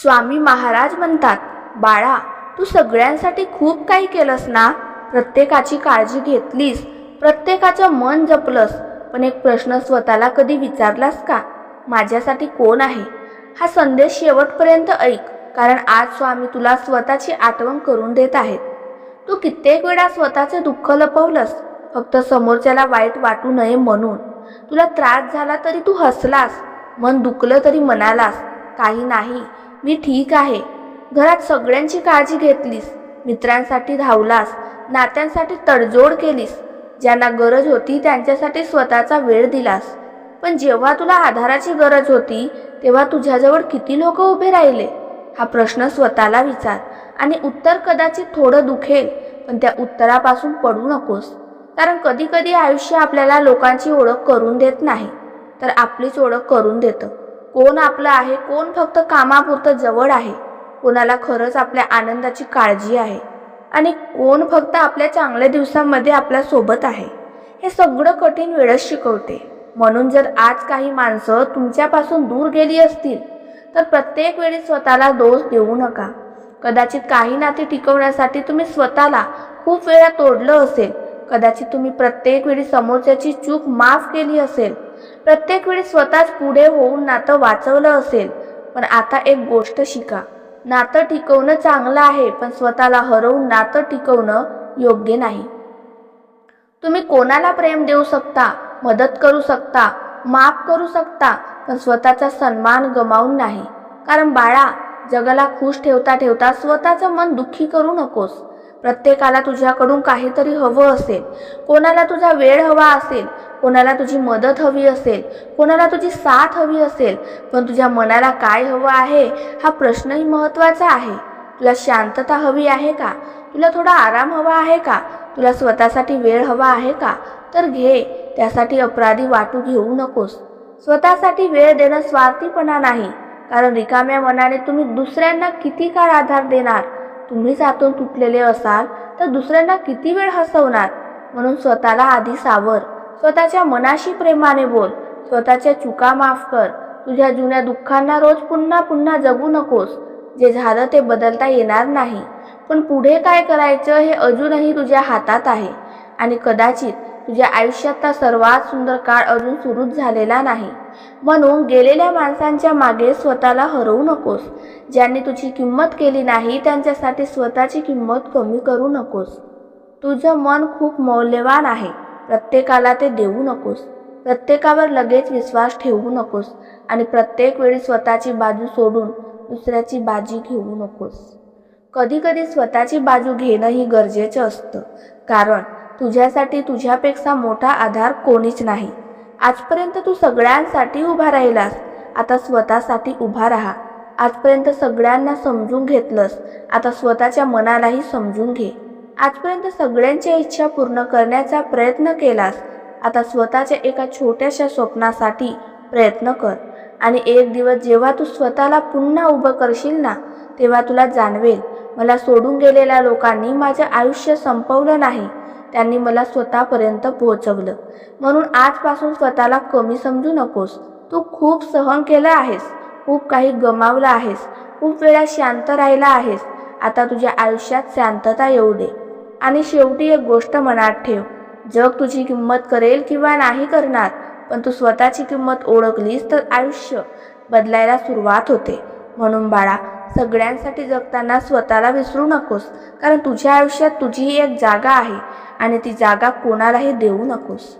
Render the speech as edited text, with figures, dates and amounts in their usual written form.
स्वामी महाराज म्हणतात, बाळा, तू सगळ्यांसाठी खूप काही केलंस ना. प्रत्येकाची काळजी घेतलीस, प्रत्येकाचं मन जपलंस. पण एक प्रश्न स्वतःला कधी विचारलास का, माझ्यासाठी कोण आहे? हा संदेश शेवटपर्यंत ऐक, कारण आज स्वामी तुला स्वतःची आठवण करून देत आहेत. तू कित्येक वेळा स्वतःचे दुःख लपवलंस, फक्त समोरच्याला वाईट वाटू नये म्हणून. तुला त्रास झाला तरी तू हसलास, मन दुखलं तरी म्हणालास, काही नाही, मी ठीक आहे. घरात सगळ्यांची काळजी घेतलीस, मित्रांसाठी धावलास, नात्यांसाठी तडजोड केलीस, ज्यांना गरज होती त्यांच्यासाठी स्वतःचा वेळ दिलास. पण जेव्हा तुला आधाराची गरज होती तेव्हा तुझ्याजवळ किती लोक उभे राहिले? हा प्रश्न स्वतःला विचार, आणि उत्तर कदाचित थोडं दुखेल, पण त्या उत्तरापासून पडू नकोस. कारण कधी कधी आयुष्य आपल्याला लोकांची ओळख करून देत नाही, तर आपलीच ओळख करून देतं. कोण आपलं आहे, कोण फक्त कामापुरतं जवळ आहे, कोणाला खरंच आपल्या आनंदाची काळजी आहे, आणि कोण फक्त आपल्या चांगल्या दिवसांमध्ये आपल्या सोबत आहे. हे सगळं कठीण वेळच शिकवते. म्हणून जर आज काही माणसं तुमच्यापासून दूर गेली असतील, तर प्रत्येक वेळी स्वतःला दोष देऊ नका. कदाचित काही नाती टिकवण्यासाठी तुम्ही स्वतःला खूप वेळा तोडलं असेल. कदाचित तुम्ही प्रत्येक वेळी समोरच्याची चूक माफ केली असेल, प्रत्येक वेळी स्वतःच पुढे होऊन नातं वाचवलं असेल. पण आता एक गोष्ट शिका, नातं टिकवणं चांगलं आहे, पण स्वतःला हरवून नातं टिकवणं योग्य नाही. तुम्ही कोणाला प्रेम देऊ शकता, मदत करू शकता, माफ करू शकता, पण स्वतःचा सन्मान गमावून नाही. कारण बाळा, जगाला खुश ठेवता ठेवता स्वतःचं मन दुःखी करू नकोस. प्रत्येकाला तुझ्याकडून काहीतरी हवं असेल. कोणाला तुझा वेळ हवा असेल, कोणाला तुझी मदत हवी असेल, कोणाला तुझी साथ हवी असेल. पण तुझ्या मनाला काय हवं आहे हा प्रश्नही महत्त्वाचा आहे. तुला शांतता हवी आहे का? तुला थोडा आराम हवा आहे का? तुला स्वतःसाठी वेळ हवा आहे का? तर घे. त्यासाठी अपराधी वाटू घेऊ नकोस. स्वतःसाठी वेळ देणं स्वार्थीपणा नाही, कारण रिकाम्या मनाने तुम्ही दुसऱ्यांना किती काळ आधार देणार? तुम्हीच आतून तुटलेले असाल तर दुसऱ्यांना किती वेळ हसवणार? म्हणून स्वतःला आधी सावर. स्वतःच्या मनाशी प्रेमाने बोल. स्वतःच्या चुका माफ कर. तुझ्या जुन्या दुःखांना रोज पुन्हा पुन्हा जगू नकोस. जे झालं ते बदलता येणार नाही, पण पुढे काय करायचं हे अजूनही तुझ्या हातात आहे. आणि कदाचित तुझ्या आयुष्यातला सर्वात सुंदर काळ अजून सुरूच झालेला नाही. म्हणून गेलेल्या माणसांच्या मागे स्वतःला हरवू नकोस. ज्यांनी तुझी किंमत केली नाही त्यांच्यासाठी स्वतःची किंमत कमी करू नकोस. तुझं मन खूप मौल्यवान आहे. प्रत्येकाला ते देऊ नकोस. प्रत्येकावर लगेच विश्वास ठेवू नकोस, आणि प्रत्येक वेळी स्वतःची बाजू सोडून दुसऱ्याची बाजी घेऊ नकोस. कधी कधी स्वतःची बाजू घेणंही गरजेचं असतं, कारण तुझ्यासाठी तुझ्यापेक्षा मोठा आधार कोणीच नाही. आजपर्यंत तू सगळ्यांसाठी उभा राहिलास, आता स्वतःसाठी उभा राहा. आजपर्यंत सगळ्यांना समजून घेतलंस, आता स्वतःच्या मनालाही समजून घे. आजपर्यंत सगळ्यांच्या इच्छा पूर्ण करण्याचा प्रयत्न केलास, आता स्वतःच्या एका छोट्याशा स्वप्नासाठी प्रयत्न कर. आणि एक दिवस जेव्हा तू स्वतःला पुन्हा उभं करशील ना, तेव्हा तुला जाणवेल, मला सोडून गेलेल्या लोकांनी माझं आयुष्य संपवलं नाही, त्यांनी मला स्वतःपर्यंत पोहोचवलं. म्हणून आजपासून स्वतःला कमी समजू नकोस. तू खूप सहन केलं आहेस, खूप काही गमावलं आहेस, खूप वेळा शांत राहिला आहेस. आता तुझ्या आयुष्यात शांतता येऊ दे. आणि शेवटी एक गोष्ट मनात ठेव, जग तुझी किंमत करेल किंवा नाही करणार, पण तू स्वतःची किंमत ओळखलीस तर आयुष्य बदलायला सुरुवात होते. म्हणून बाळा, सगळ्यांसाठी जगताना स्वतःला विसरू नकोस, कारण तुझ्या आयुष्यात तुझीही एक जागा आहे, आणि ती जागा कोणालाही देऊ नकोस.